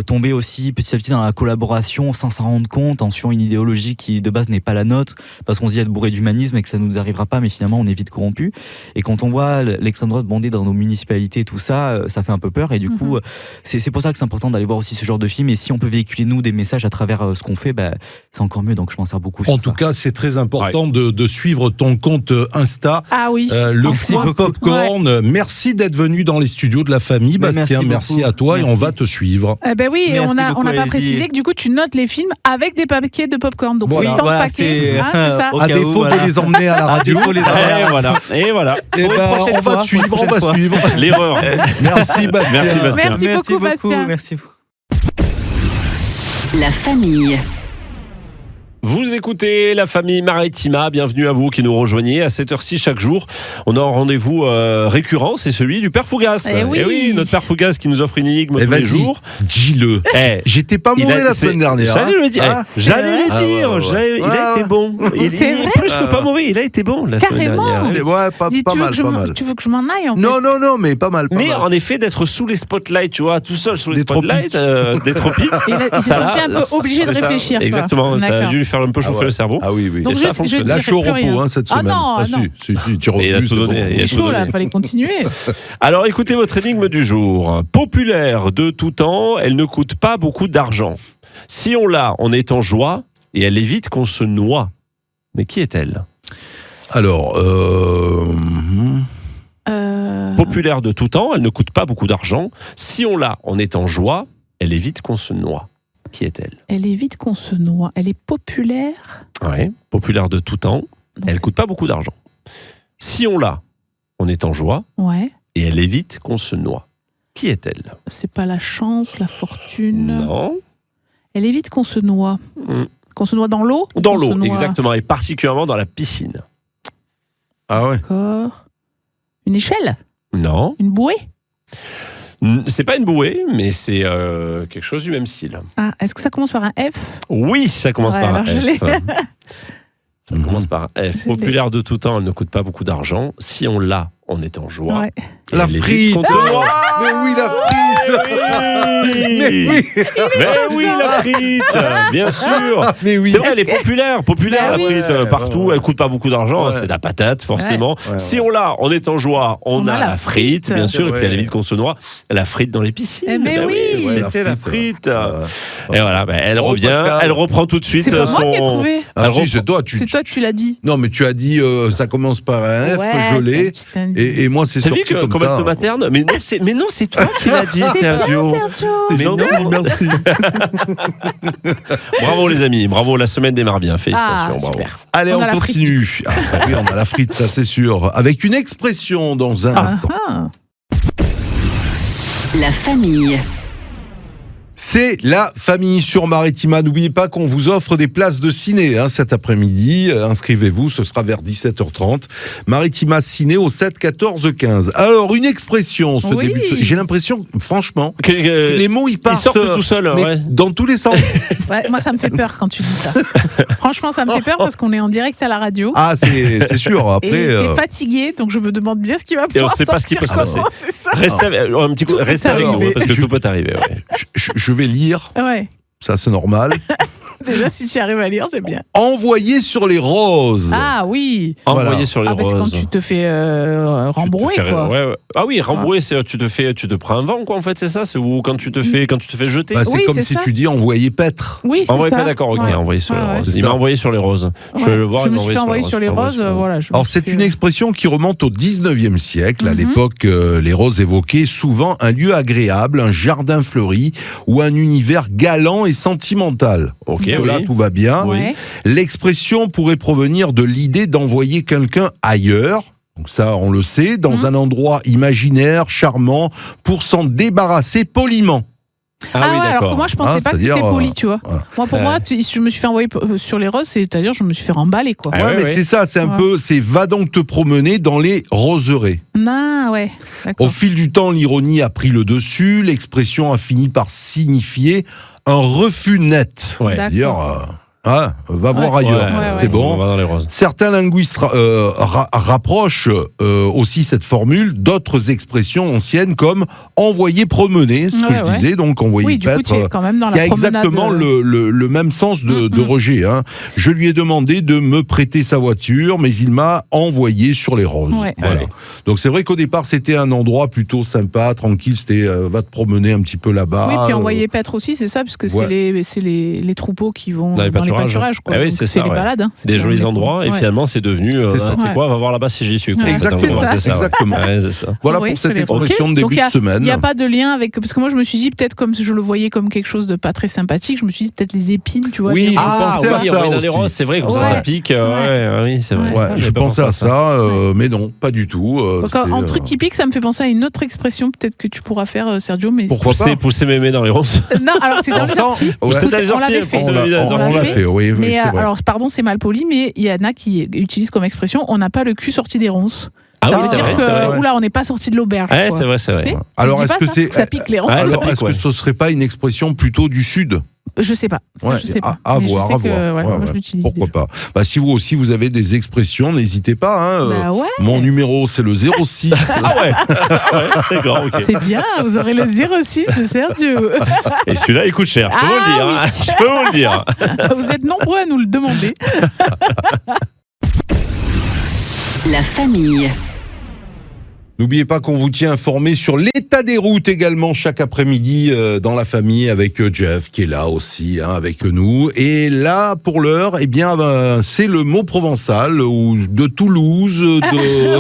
tomber aussi petit à petit dans la collaboration sans s'en rendre compte, en suivant une idéologie qui, de base, n'est pas la nôtre, parce qu'on se dit être bourré d'humanisme et que ça ne nous arrivera pas, mais finalement, on est vite corrompu. Et quand on voit l'extrême droite bonder dans nos municipalités, tout ça, ça fait un peu peur. Et du coup, c'est pour ça que c'est important d'aller voir aussi ce genre de film. Et si on peut véhiculer nous des messages à travers ce qu'on fait, c'est encore mieux, donc je m'en sers beaucoup. En tout cas, c'est très important de suivre ton compte Insta, le Coin Popcorn. Merci d'être venu dans les studios de la famille, Bastien. Merci à toi et on va te suivre. Oui, et on n'a pas précisé que du coup tu notes les films avec des paquets de popcorn, donc c'est tant de paquets, c'est ça. À défaut de les emmener à la radio, et voilà. On va suivre l'erreur. Merci Bastien. Merci beaucoup Bastien. Merci beaucoup. La famille. Vous écoutez La Famille Maritima, bienvenue à vous qui nous rejoignez à cette heure-ci chaque jour. On a un rendez-vous récurrent, c'est celui du Père Fougas. Et oui, notre Père Fougas qui nous offre une énigme tous les jours. Dis-le. J'étais pas mauvais la semaine dernière. J'allais le dire. Il a été bon. Il est plus que pas mauvais, il a été bon la semaine dernière. Ouais, pas mal. Tu veux que je m'en aille en fait? Non, mais pas mal. Mais en effet, d'être sous les spotlights, tu vois, tout seul sous les spotlights, des tropiques. Il s'est senti un peu obligé de réfléchir. Exactement, ça a dû lui faire un peu chauffer le cerveau. Ah oui. Donc là, je suis au repos cette semaine. Non. Si, tu refuses. Il a tout donné. Il est chaud là, fallait continuer. Alors écoutez votre énigme du jour. Populaire de tout temps, elle ne coûte pas beaucoup d'argent. Si on l'a, on est en joie et elle évite qu'on se noie. Mais qui est-elle ? Alors, populaire de tout temps, elle ne coûte pas beaucoup d'argent. Si on l'a, on est en joie, elle évite qu'on se noie. Qui est-elle ? Elle évite qu'on se noie. Elle est populaire. Oui, populaire de tout temps, elle ne coûte pas beaucoup d'argent. Si on l'a, on est en joie, et elle évite qu'on se noie. Qui est-elle ? C'est pas la chance, la fortune. Non. Elle évite qu'on se noie. Qu'on se noie dans l'eau ? Dans l'eau, exactement, et particulièrement dans la piscine. Ah ouais. D'accord. Une échelle ? Non. Une bouée ? C'est pas une bouée, mais c'est quelque chose du même style. Ah, est-ce que ça commence par un F ? Oui, ça commence par un F. Ça Mhm. commence par un F. Populaire de tout temps, elle ne coûte pas beaucoup d'argent. Si on l'a, on est en joie. Ouais. La frite. Mais oui, la frite. Mais oui. Mais oui, la frite. Bien sûr. Ah, mais oui. C'est vrai, elle est populaire. Populaire, Bah la oui. frite. Partout, elle coûte pas beaucoup d'argent. Ouais. C'est de la patate, forcément. Ouais. Si on l'a, on est en joie. On a la frite, bien sûr. Et puis, elle évite qu'on se noie. La frite dans les piscines. Eh ben oui. Ouais, C'était la frite. Ouais. Et voilà, elle revient. Pascal. Elle reprend tout de suite C'est pas moi qui ai trouvé. Ah, si, reprend- c'est toi. C'est toi, tu l'as dit. Non, mais tu as dit ça commence par un F, Ouais, je l'ai. c'est un petit indice. Et moi, c'est T'as vu sorti comme comment elle ça. te materne ? Mais non, c'est toi qui l'as dit, C'est bien, Sergio. Sergio. C'est Mais gentil, non. merci. Bravo les amis, bravo, la semaine démarre bien, félicitations, bravo. Super. Allez, On on a la continue. Ah, oui, on a la frite, ça c'est sûr. Avec une expression dans un instant. Ah. La famille. C'est la famille sur Maritima. N'oubliez pas qu'on vous offre des places de ciné cet après-midi. Inscrivez-vous, ce sera vers 17h30. Maritima Ciné au 7 14 15. Alors, une expression, ce Oui. début de... J'ai l'impression, franchement, Que- les mots, ils partent sortent tout seuls, mais ouais. dans tous les sens. Ouais, moi, ça me fait peur quand tu dis ça. Franchement, ça me fait peur parce qu'on est en direct à la radio. Ah, c'est sûr. Après, Et t'es fatigué, donc je me demande bien ce qui va Et on pouvoir sait pas ce qui peut se sortir, passer. comment, c'est ça. Restez un petit coup, Tout peut restez avec nous, arriver. parce que tout peut arriver. Ouais. je vais lire, Ouais. ça c'est normal. Déjà, si tu arrives à lire, c'est bien. Envoyer sur les roses. Ah oui. Voilà. Envoyer sur les Ah, bah, c'est roses. quand tu te fais rembrouiller, Tu te fais- quoi. ouais. Ah oui, rembrouiller, c'est tu te prends un vent, quoi, en fait, c'est ça. C'est où quand tu te fais jeter. Bah, c'est Oui, comme c'est si ça. tu dis envoyer paître. Oui, c'est Envoyer ça. pas d'accord, ok, Ouais. envoyer sur les Ouais, roses. ouais. Il m'a envoyé sur les roses. Je vais le voir. Je il me m'a suis fait envoyer sur les roses, voilà. Alors c'est une expression qui remonte au 19e siècle. À Mhm. l'époque, les roses évoquaient souvent un lieu agréable, un jardin fleuri ou un univers galant et sentimental. Ok, Jusque-là, oui. tout va bien. Oui. Ouais. L'expression pourrait provenir de l'idée d'envoyer quelqu'un ailleurs. Donc ça, on le sait, dans un endroit imaginaire, charmant, pour s'en débarrasser poliment. Ah, oui, ouais, alors d'accord. que moi je pensais pas que c'est-à-dire, c'était poli, tu vois. voilà. Moi pour moi, je me suis fait envoyer sur les roses, c'est-à-dire je me suis fait remballer, quoi. Ah Ouais, ouais, mais ouais. c'est ça, c'est un Ouais. peu, c'est va donc te promener dans les roseraies. Ah ouais, Au d'accord. fil du temps, l'ironie a pris le dessus, l'expression a fini par signifier un refus net. Ouais. D'accord. C'est-à-dire, va voir Ouais. ailleurs, Ouais, c'est ouais. bon. On va dans les roses. Certains linguistes rapprochent aussi cette formule d'autres expressions anciennes comme envoyer promener, ce que Ouais, je ouais. disais, donc envoyer Oui, du coup, paître, tu es quand même dans qui la a promenade. exactement le même sens de Roger. Je lui ai demandé de me prêter sa voiture, mais il m'a envoyé sur les roses. Ouais. Voilà. Ouais. Donc c'est vrai qu'au départ, c'était un endroit plutôt sympa, tranquille, c'était va te promener un petit peu là-bas. Oui, puis envoyer paître aussi, c'est ça, puisque ouais. c'est les troupeaux qui vont Dans les dans les pâturages. pâturages, quoi. Ah oui, Donc, c'est ça, les ouais. balades. Hein. Des C'est jolis les- endroits, et Ouais. finalement c'est devenu, C'est ça. tu sais Ouais. quoi, va voir là-bas si j'y suis. quoi. Ouais, En fait, en c'est gros, ça. ouais. Exactement. Ouais, c'est ça. Voilà Oui, pour cette sur les- expression de début Donc, il y a- de semaine. Il n'y a pas de lien avec. Parce que moi, je me suis dit, peut-être comme je le voyais comme quelque chose de pas très sympathique, je me suis dit, peut-être les épines, tu vois. Oui, les je roses. pensais à oui, ça dans les aussi. roses, c'est vrai, comme ça, Ouais. ça pique. Oui, c'est vrai. Ouais, J'ai je pas pensais à ça, mais non, pas du tout. Donc, c'est, en truc qui pique, ça me fait penser à une autre expression, peut-être que tu pourras faire, Sergio. Mais... Pourquoi pas Pousser mémé dans les roses. Non, alors c'est dans les Enfin, orties. ouais. Pousser dans les On l'avait orties, fait. pousser On dans les l'a orties. fait, oui, Mais c'est vrai. alors, pardon, c'est mal poli, mais il y en a qui utilisent comme expression on n'a pas le cul sorti des ronces. Ah Ça oui, veut c'est dire vrai, que, c'est vrai. oula, on n'est pas sorti de l'auberge. Ouais, quoi. c'est vrai, c'est Tu vrai. sais Alors, Je dis est-ce pas que ça, c'est- parce que ça pique les ronces. Ouais, ça Alors, pique, est-ce que ouais. ce serait pas une expression plutôt du Sud? Je sais pas. Ça, Ouais, je sais pas. à Mais je voir, sais à que, voir. ouais, Ouais, moi, ouais. je l'utilise. Pourquoi pas? Bah, si vous aussi vous avez des expressions, n'hésitez pas. Bah ouais, Mon numéro, c'est le 06. Ah ouais, ouais, d'accord, ok. c'est bien. Vous aurez le 06 de Sergio. Et celui-là, il coûte cher, je peux Ah vous le dire. oui. Hein. Je peux vous le dire. Vous êtes nombreux à nous le demander. La famille. N'oubliez pas qu'on vous tient informé sur l'état des routes également chaque après-midi dans la famille avec Jeff qui est là aussi avec nous. Et là, pour l'heure, c'est le mot provençal ou de Toulouse.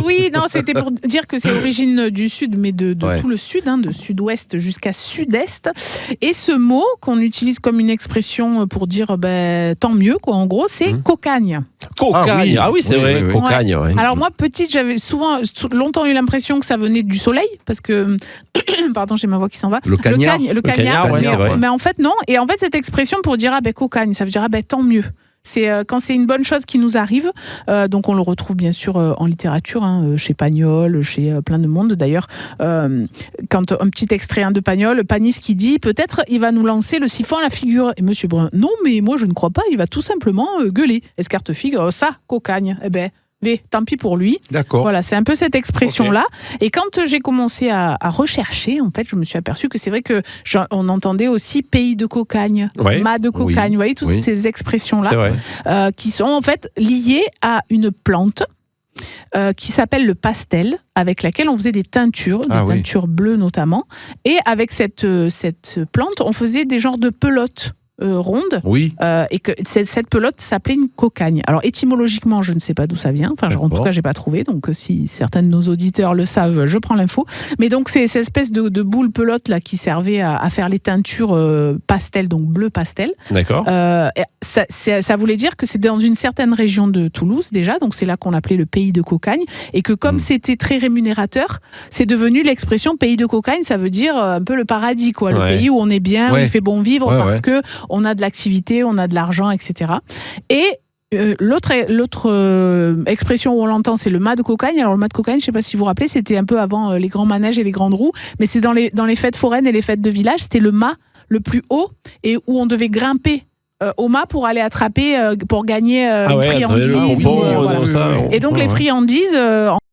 Oui, non, c'était pour dire que c'est l'origine du sud, mais de tout le sud, de sud-ouest jusqu'à sud-est. Et ce mot qu'on utilise comme une expression pour dire tant mieux, quoi. En gros, c'est cocagne. Cocagne, ah oui, c'est vrai, cocagne. Ouais. Alors moi, petite, j'avais longtemps eu l'impression que ça venait du soleil, parce que, pardon, j'ai ma voix qui s'en va. Le cagnard. Le cagnard, ouais, c'est vrai. Mais en fait, non. Et en fait, cette expression pour dire cocagne, ça veut dire tant mieux. C'est quand c'est une bonne chose qui nous arrive. Donc on le retrouve bien sûr en littérature, chez Pagnol, chez plein de monde. D'ailleurs, quand un petit extrait de Pagnol, Panis qui dit peut-être il va nous lancer le siphon à la figure. Et Monsieur Brun, non, mais moi je ne crois pas. Il va tout simplement gueuler. Escartefigue, ça, cocagne. Mais tant pis pour lui. D'accord. Voilà, c'est un peu cette expression-là. Okay. Et quand j'ai commencé à rechercher, en fait, je me suis aperçue que c'est vrai que on entendait aussi pays de cocagne, mât de cocagne. Vous voyez, toutes ces expressions-là qui sont en fait liées à une plante qui s'appelle le pastel, avec laquelle on faisait des teintures, teintures bleues notamment. Et avec cette plante, on faisait des genres de pelotes. Ronde, et que cette pelote s'appelait une cocagne. Alors étymologiquement, je ne sais pas d'où ça vient. Enfin, en tout cas, j'ai pas trouvé. Donc, si certains de nos auditeurs le savent, je prends l'info. Mais donc, c'est cette espèce de boule pelote là qui servait à faire les teintures pastel, donc bleu pastel. D'accord. Ça voulait dire que c'est dans une certaine région de Toulouse déjà. Donc, c'est là qu'on l'appelait le pays de cocagne, et que comme c'était très rémunérateur, c'est devenu l'expression pays de cocagne. Ça veut dire un peu le paradis, quoi. Le pays où on est bien, où il fait bon vivre parce que on a de l'activité, on a de l'argent, etc. Et l'autre expression où on l'entend, c'est le mât de cocagne. Alors le mât de cocagne, je ne sais pas si vous vous rappelez, c'était un peu avant les grands manèges et les grandes roues, mais c'est dans les fêtes foraines et les fêtes de village, c'était le mât le plus haut et où on devait grimper au mât pour aller attraper, pour gagner une friandise. Et donc les friandises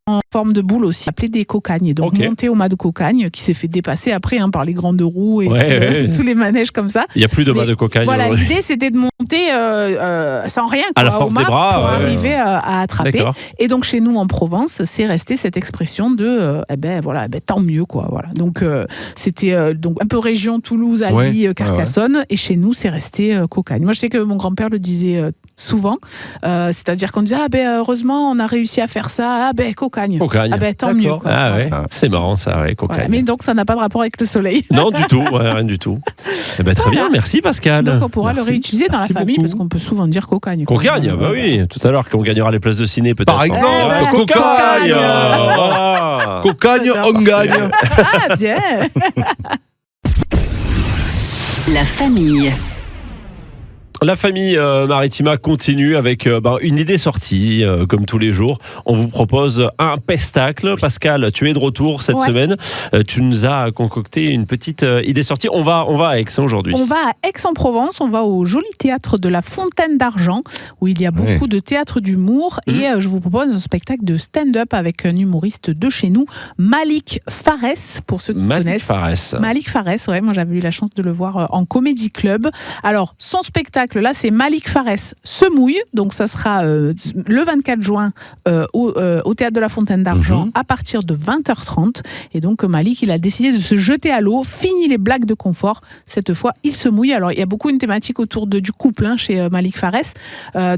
en forme de boule aussi, appelée des cocagnes. Et donc monter au mât de cocagne, qui s'est fait dépasser après par les grandes roues et tous les manèges comme ça. Il n'y a plus de mât de cocagne. Voilà, l'idée c'était de monter sans rien, à la force au mât, des bras, pour arriver à attraper. D'accord. Et donc chez nous en Provence, c'est resté cette expression de tant mieux, quoi. Voilà. Donc c'était donc un peu région Toulouse, Albi, Carcassonne, et chez nous c'est resté cocagne. Moi je sais que mon grand-père le disait souvent, c'est-à-dire qu'on disait heureusement on a réussi à faire ça, cocagne. Tant mieux, quoi. C'est marrant ça, cocagne. Voilà. Mais donc ça n'a pas de rapport avec le soleil. Non du tout, rien du tout. Très bien, merci Pascal. Donc on pourra le réutiliser dans la famille parce qu'on peut souvent dire cocagne. Cocagne, oui, tout à l'heure quand on gagnera les places de ciné peut-être. Par exemple, cocagne. Cocagne, on gagne. Ah bien. La famille. La famille Maritima continue avec une idée sortie, comme tous les jours. On vous propose un pestacle. Pascal, tu es de retour cette semaine. Tu nous as concocté une petite idée sortie. On va à Aix aujourd'hui. On va à Aix-en-Provence. On va au joli théâtre de la Fontaine d'Argent, où il y a beaucoup de théâtre d'humour. Et je vous propose un spectacle de stand-up avec un humoriste de chez nous, Malik Farès, pour ceux qui connaissent. Malik Farès, moi j'avais eu la chance de le voir en Comédie Club. Alors, son spectacle, là, c'est Malik Farès se mouille, donc ça sera le 24 juin au Théâtre de la Fontaine d'Argent à partir de 20h30. Et donc Malik, il a décidé de se jeter à l'eau, fini les blagues de confort. Cette fois, il se mouille. Alors, il y a beaucoup une thématique autour du couple chez Malik Farès.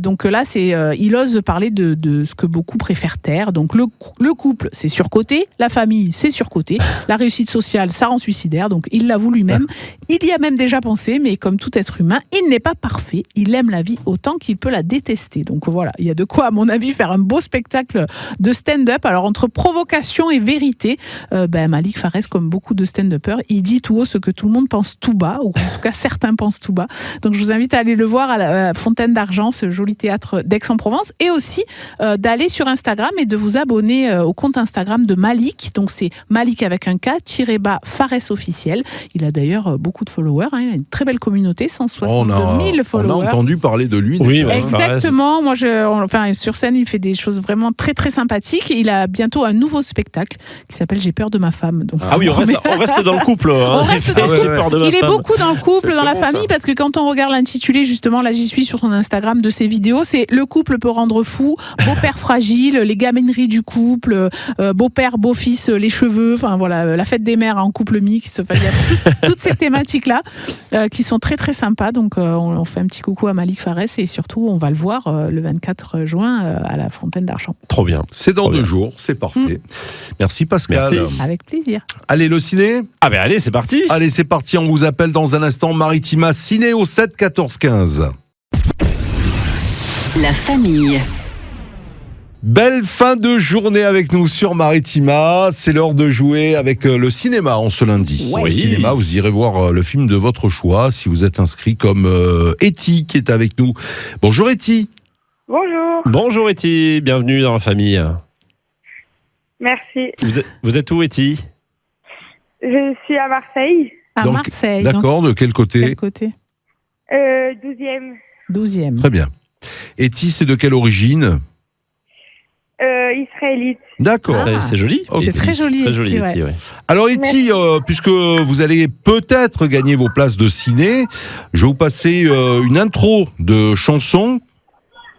Donc là, il ose parler de ce que beaucoup préfèrent taire. Donc le couple, c'est surcoté, la famille, c'est surcoté, la réussite sociale, ça rend suicidaire. Donc il l'avoue lui-même. Il y a même déjà pensé, mais comme tout être humain, il n'est pas parfait. Il aime la vie autant qu'il peut la détester. Donc voilà, il y a de quoi, à mon avis, faire un beau spectacle de stand-up. Alors, entre provocation et vérité, Malik Farès, comme beaucoup de stand-uppers, il dit tout haut ce que tout le monde pense tout bas, ou en tout cas certains pensent tout bas. Donc je vous invite à aller le voir à la Fontaine d'Argent, ce joli théâtre d'Aix-en-Provence, et aussi d'aller sur Instagram et de vous abonner au compte Instagram de Malik. Donc c'est Malik avec un K, _Farès officiel. Il a d'ailleurs beaucoup de followers, il a une très belle communauté, 162 000 followers. On a entendu parler de lui. Oui, exactement. Moi, sur scène, il fait des choses vraiment très très sympathiques. Il a bientôt un nouveau spectacle qui s'appelle J'ai peur de ma femme. Donc, on reste dans le couple. On reste dans le couple. Il est beaucoup dans le couple, dans la famille, ça. parce que quand on regarde l'intitulé, justement, là j'y suis sur son Instagram de ses vidéos, c'est le couple peut rendre fou, beau-père fragile, les gamineries du couple, beau-père, beau-fils, les cheveux, enfin voilà, la fête des mères en couple mixte. Enfin, il y a toutes ces thématiques là qui sont très très sympas. Donc on fait un petit coucou à Malik Farès et surtout on va le voir le 24 juin à la Fontaine d'Argent. Trop bien. C'est dans 2 jours, c'est parfait. Merci Pascal. Merci. Avec plaisir. Allez, le ciné. Ah ben allez, c'est parti. Allez, c'est parti. On vous appelle dans un instant. Maritima Ciné au 7 14 15. La famille. Belle fin de journée avec nous sur Maritima. C'est l'heure de jouer avec le cinéma en ce lundi. Oui. Le cinéma, vous irez voir le film de votre choix si vous êtes inscrit comme Etty qui est avec nous. Bonjour Etty. Bonjour. Bonjour Etty, bienvenue dans la famille. Merci. Vous êtes où Etty ? Je suis à Marseille. À Marseille. D'accord, de quel côté ? Quel côté ? 12e. 12e. Très bien. Etty, c'est de quelle origine ? Israélite. D'accord. C'est joli. C'est très joli. Très joli, Etty, Etty, ouais. Alors Etty, puisque vous allez peut-être gagner vos places de ciné, je vais vous passer une intro de chanson.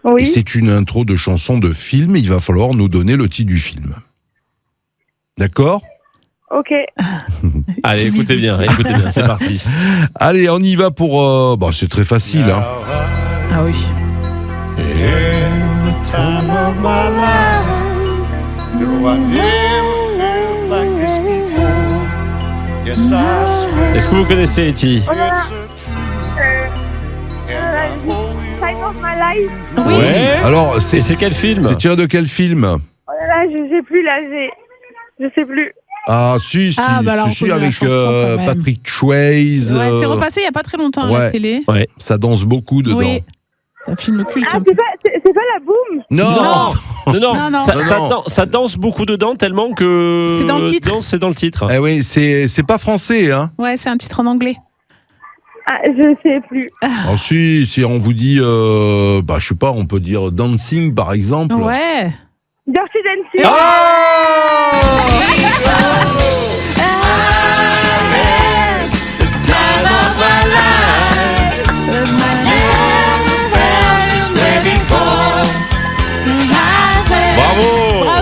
Oui. Et c'est une intro de chanson de film. Il va falloir nous donner le titre du film. D'accord ? Ok. Allez, écoutez bien, c'est parti. Allez, on y va pour... c'est très facile. Hein. Ah oui. Est-ce que vous connaissez Etty ? Time of my life. Oui. Ouais. Alors, Et c'est quel film ? C'est tiré de quel film ? Oh là là, je sais plus là, je sais plus. Ah, si, Ah, bah alors, on connaît la avec chanson, quand même. Patrick Swayze. Ouais, c'est repassé il n'y a pas très longtemps à la ouais. télé. Ouais. Ça danse beaucoup dedans. Oui. C'est un film culte. Ah, c'est pas la boum. Non. Non. Ça danse beaucoup dedans tellement que C'est dans le titre. C'est dans le titre. Eh oui, c'est pas français, hein. Ouais, c'est un titre en anglais. Ah, je sais plus. Ah, si on vous dit, je sais pas, on peut dire Dancing par exemple. Ouais. Dirty Dancing.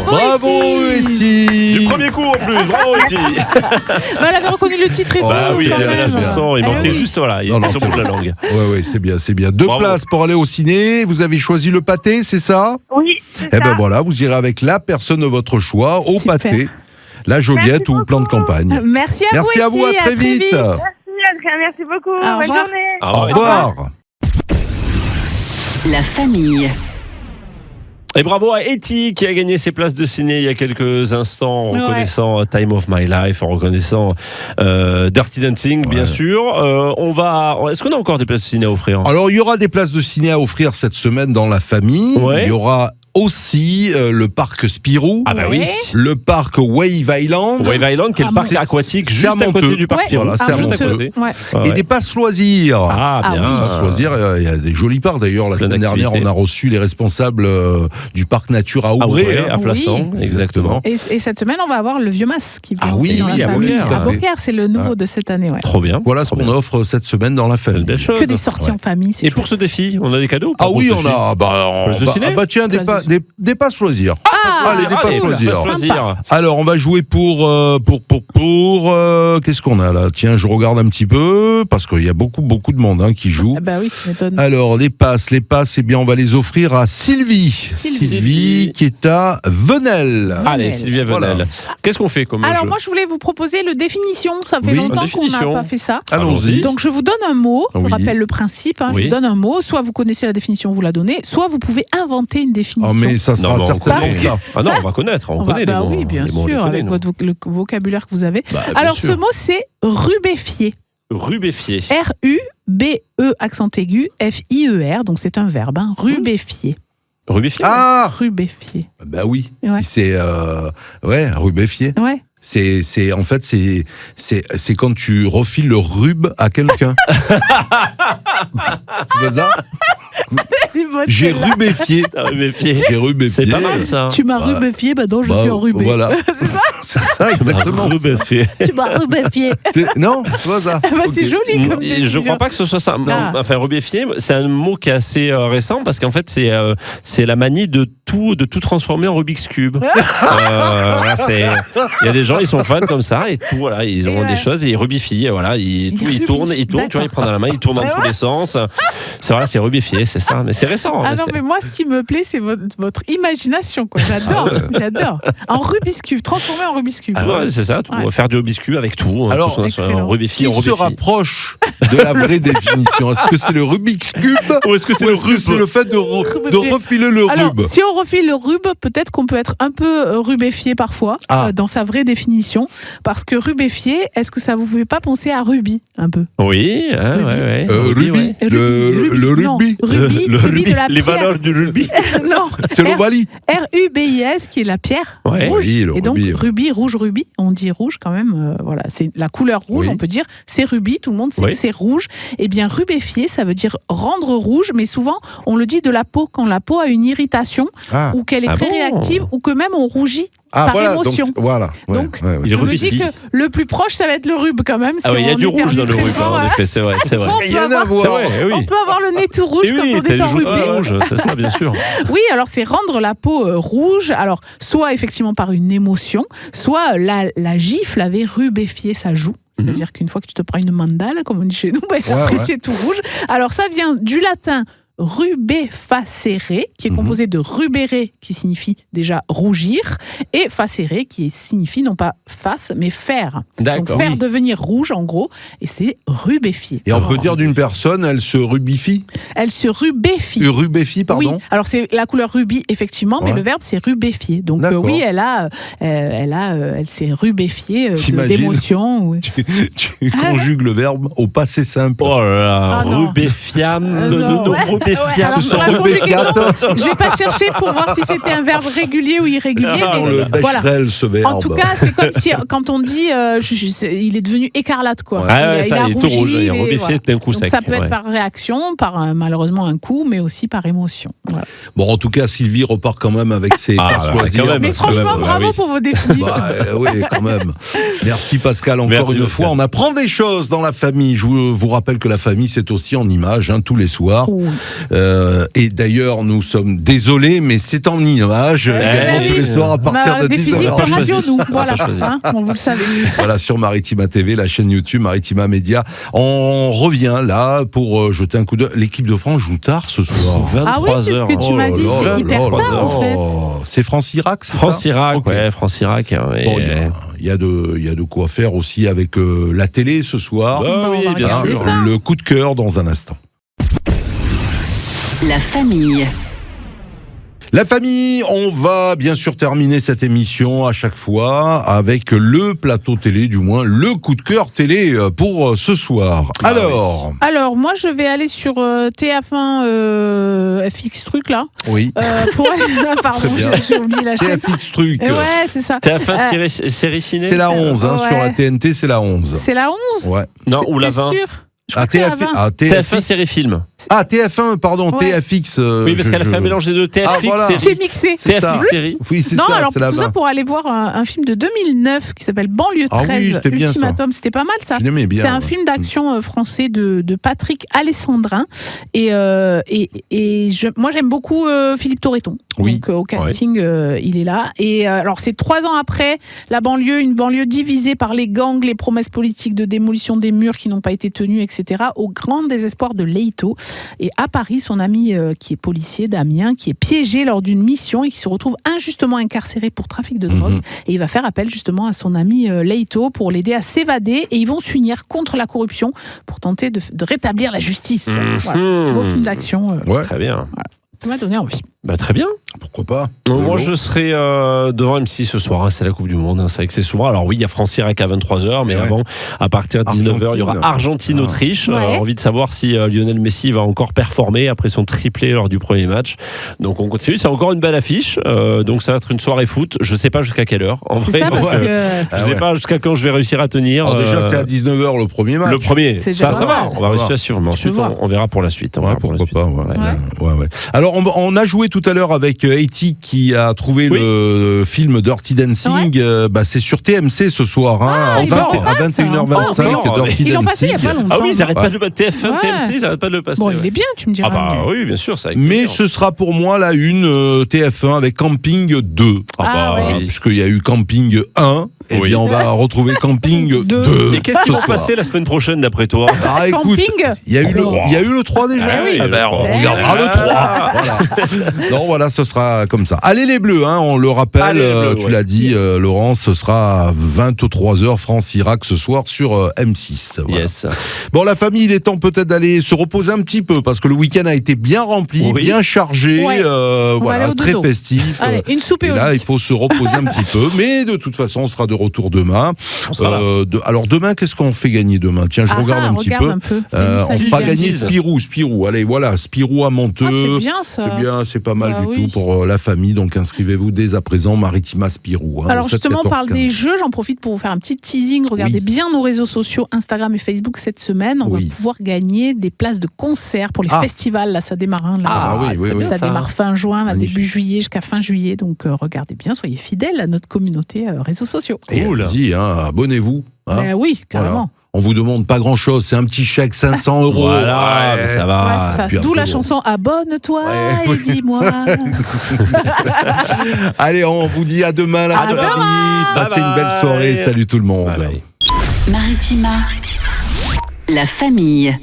Bravo Etty. Du premier coup en plus, bravo Etty. Elle avait reconnu le titre et tout. Bah oui, quand il avait la même. chanson, il manquait juste, voilà, il était sur le bout de la langue. Ouais, c'est bien. 2 Bravo. places pour aller au ciné. Vous avez choisi le pâté, c'est ça ? Oui, c'est Eh ça. ben voilà, vous irez avec la personne de votre choix au Super. pâté, la Joliette ou plan de campagne. Merci à Merci à vous, Etty, à très vite. Merci Adrien, merci beaucoup. Au Bonne revoir. journée. Au revoir. La famille. Et bravo à Etty qui a gagné ses places de ciné il y a quelques instants en Ouais. reconnaissant Time of My Life, en reconnaissant Dirty Dancing, bien sûr. Est-ce qu'on a encore des places de ciné à offrir ? Alors, il y aura des places de ciné à offrir cette semaine dans la famille. Ouais. Il y aura aussi le parc Spirou, Ah bah oui. le parc Wave Island, Wave Island, qui est le parc aquatique juste à côté du parc Ouais. Spirou. Voilà, c'est à juste à Monteux. côté. Ouais. et des passes loisirs. Ah bien. Ah oui. Passes loisirs, il y a des jolis parcs. D'ailleurs, la Plein semaine dernière, d'activités. on a reçu les responsables du parc nature à Ah Ouvré. ouais, à Flassan, Oui. exactement. Et cette semaine, on va avoir le Vieux Mas qui vient Ah aussi oui, dans oui, la à famille. Beaucaire. À Beaucaire, c'est le nouveau de cette année. Ouais. Trop bien. Voilà ce Trop qu'on bien. offre cette semaine dans la Belle famille. chose. Que des sorties en famille. c'est Et pour chouette. ce défi, on a des cadeaux ou pas Ah pour oui, ce on défi a. Place de ciné Tiens, des passes loisirs. Allez, des passes loisirs. loisirs. Alors, on va jouer pour qu'est-ce qu'on a là ? Tiens, je regarde un petit peu parce qu'il y a beaucoup de monde qui joue. Ah bah oui, tu m'étonnes. Alors, les passes, eh bien, on va les offrir à Sylvie. Sylvie. Qui est à Venelle. Allez, Sylvia Voilà. Venel. Qu'est-ce qu'on fait comme Alors jeu ? moi, je voulais vous proposer le définition. Ça fait Oui. longtemps Une qu'on n'a définition. pas fait ça. Allons-y. Donc je vous donne un mot, je Oui. rappelle le principe, je Oui. vous donne un mot, soit vous connaissez la définition, vous la donnez, soit vous pouvez inventer une définition. Oh, mais ça sera Non, mais on certainement connaît. ça. Ah non, on va connaître, on connaît les mots. Oui, bien les mots, on les sûr, connaît, avec nous. le vocabulaire que vous avez. Bah, bien Alors sûr. ce mot, c'est rubéfier. Rubéfier. R-U-B-E accent aigu F-I-E-R, donc c'est un verbe, rubéfier. Rubéfier. Ah, Rubéfier. bah oui. Ouais. Si c'est rubéfié. Ouais. C'est en fait c'est quand tu refiles le rub à quelqu'un. C'est pas ça? J'ai rubéfié. J'ai rubéfié. C'est pas mal ça. Tu m'as rubéfié, non, je suis enrubé. Voilà. C'est ça exactement. Tu m'as rubéfié. Non, c'est pas ça. C'est joli comme décision. Je crois pas que ce soit ça. Enfin, rubéfié, c'est un mot qui est assez récent parce qu'en fait, c'est la manie de tout transformer en Rubik's Cube. Il y a des gens, ils sont fans comme ça et tout, voilà, ils ont des choses et ils rubifient, voilà, ils tournent, tu vois, ils prennent dans la main, ils tournent dans tous les sens. C'est rubifié, c'est ça, mais c'est récent. Mais moi, ce qui me plaît, c'est votre imagination, quoi. J'adore. En Rubik's Cube, transformer en Rubik's Cube. Ouais, c'est ça, on va faire du Rubik's Cube avec tout. Alors, on rubifie, qui se rapproche de la vraie définition? Est-ce que c'est le Rubik's Cube ou est-ce que c'est le fait de refiler le rub? Si on refile le rub, peut-être qu'on peut être un peu rubéfié parfois dans sa vraie définition, parce que rubéfié, est-ce que ça vous fait pas penser à rubis un peu? Oui, rubis, le rubis, rubis de la pierre. Les valeurs du rubis. Non, c'est l'ovalie. RUBIS qui est la pierre rouge. Oui, et donc rubis, rouge, rubis, on dit rouge quand même. Voilà, c'est la couleur rouge. On peut dire c'est rubis. Tout le monde sait que c'est rouge. Eh bien, rubéfier, ça veut dire rendre rouge, mais souvent on le dit de la peau quand la peau a une irritation ou qu'elle est très réactive ou que même on rougit. Par émotion. Donc, je me dis que le plus proche, ça va être le rub quand même. Il y a du rouge dans le rub, en effet, c'est vrai. Il y en a à voir. On peut avoir le nez tout rouge quand on est en rubé. C'est ça, bien sûr. Oui, alors c'est rendre la peau rouge, alors soit effectivement par une émotion, soit la gifle avait rubéfié sa joue. C'est-à-dire qu'une fois que tu te prends une mandale, comme on dit chez nous, après tu es tout rouge. Alors ça vient du latin rubefacere, qui est composé de rubere, qui signifie déjà rougir, et facere, qui signifie non pas face, mais faire. Donc faire devenir rouge, en gros, et c'est rubéfier. Et on peut dire d'une personne, elle se rubifie? Elle se rubéfie. Rubéfie, pardon? Oui, alors c'est la couleur rubis, effectivement, mais le verbe c'est rubéfier. Donc oui, elle s'est rubéfiée d'émotion. Tu conjugues le verbe au passé simple. Oh là là, rubéfiam, je vais pas chercher pour voir si c'était un verbe régulier ou irrégulier. Le Becherel, ce verbe. En tout cas, c'est comme si quand on dit il est devenu écarlate, quoi. Il est tout rouge, il est rubéfié d'un coup sec. Ça peut être par réaction, par malheureusement un coup, mais aussi par émotion. Voilà. Bon, en tout cas, Sylvie repart quand même avec ses persuasives. Mais franchement, bravo pour vos définitions. Oui, quand même. Merci Pascal, encore une fois. On apprend des choses dans la famille. Je vous rappelle que la famille, c'est aussi en images, tous les soirs. Et d'ailleurs, nous sommes désolés, mais c'est en images également tous les soirs à partir de 19h. Voilà, vous le savez. Voilà, sur Maritima TV, la chaîne YouTube Maritima Média. On revient là pour jeter un coup d'œil. L'équipe de France joue tard ce soir. 23h. Ah oui, c'est ce que tu m'as dit, c'est hyper tard en fait. C'est France-Irak, c'est ça? France-Irak, France-Irak. Il y a de quoi faire aussi avec la télé ce soir. Oui, bien sûr. Le coup de cœur dans un instant. La famille. La famille, on va bien sûr terminer cette émission à chaque fois avec le plateau télé, du moins le coup de cœur télé pour ce soir. Alors, moi je vais aller sur TF1 FX truc là. Oui. Pardon, j'ai oublié la chaîne. TFX truc. Ouais, c'est ça. TF1 série ciné. C'est la 11, sur la TNT, c'est la 11. C'est la 11 ? Ouais. Non, ou la 20. TF1 série film. Ah, TF1, pardon, TFX. Oui, parce qu'elle a fait un mélange des deux. TFX, série. J'ai mixé. TFX, série. Oui, c'est non, ça. alors c'est tout ça pour aller voir un film de 2009 qui s'appelle Banlieue 13, Ultimatum. C'était pas mal ça. Bien, c'est un film d'action français de Patrick Alessandrin. Moi, j'aime beaucoup Philippe Torreton. Oui. Donc, au casting, il est là. Et alors, c'est 3 ans après la banlieue, une banlieue divisée par les gangs, les promesses politiques de démolition des murs qui n'ont pas été tenues, etc., au grand désespoir de Leito. Et à Paris, son ami qui est policier, Damien, qui est piégé lors d'une mission et qui se retrouve injustement incarcéré pour trafic de drogue. Et il va faire appel justement à son ami Leito pour l'aider à s'évader. Et ils vont s'unir contre la corruption pour tenter de rétablir la justice. Voilà. Beau film d'action. Très bien. Voilà. Ça m'a donné envie. Bah, très bien. Pourquoi pas? Moi, je serai devant M6 ce soir. C'est la Coupe du Monde. C'est vrai que c'est souvent. Alors oui, il y a France-Irak à 23h, mais avant, à partir de 19h, il y aura Argentine-Autriche. Envie de savoir si Lionel Messi va encore performer après son triplé lors du premier match. Donc on continue. C'est encore une belle affiche. Donc ça va être une soirée foot. Je sais pas jusqu'à quelle heure. En vrai, je sais pas jusqu'à quand je vais réussir à tenir. Alors déjà, c'est à 19h le premier match. Le premier. Ça va. On va réussir à suivre. Mais ensuite, on verra pour la suite. Pourquoi pas. Alors on a joué tout à l'heure avec Haiti qui a trouvé le film Dirty Dancing. C'est sur TMC ce soir à 21h25. Dirty Ils l'ont passé il n'y a pas longtemps. Ah oui, ils n'arrêtent pas de le passer. TF1, TMC, ils n'arrêtent pas de le passer. Bon, il est bien, tu me diras. Ah bah oui, bien sûr. Mais ce sera pour moi la une TF1 avec Camping 2. Puisqu'il y a eu Camping 1. Eh bien, on va retrouver Camping 2. Et qu'est-ce qui va passer la semaine prochaine, d'après toi? Écoute, il y a eu le 3 déjà. On regardera le 3. Non, voilà, ce sera comme ça. Allez les Bleus, on le rappelle, tu l'as dit, Laurent, ce sera à 23h, France-Irak ce soir sur M6. Voilà. Yes. Bon, la famille, il est temps peut-être d'aller se reposer un petit peu, parce que le week-end a été bien rempli, bien chargé, très festif. Allez, une soupe et là, il faut se reposer un petit peu, mais de toute façon, on sera de retour demain. Alors demain, qu'est-ce qu'on fait gagner demain? Tiens, je regarde un petit peu. On va gagner Spirou. Allez, voilà, Spirou à Monteux. C'est bien ça. C'est bien, c'est pas mal du tout pour la famille. Donc inscrivez-vous dès à présent, Maritima Spirou. Alors justement, on parle des jeux. J'en profite pour vous faire un petit teasing. Regardez bien nos réseaux sociaux, Instagram et Facebook cette semaine. On va pouvoir gagner des places de concert pour les festivals. Là, ça démarre. Ça démarre fin juin, début juillet jusqu'à fin juillet. Donc regardez bien, soyez fidèles à notre communauté réseaux sociaux. Et allez-y, abonnez-vous. Oui, carrément. Voilà. On vous demande pas grand-chose, c'est un petit chèque 500 €. Voilà, ça va. C'est ça. D'où la chanson Abonne-toi et dis-moi. Allez, on vous dit à demain la famille. Passez une belle soirée. Salut tout le monde. Maritima, la famille.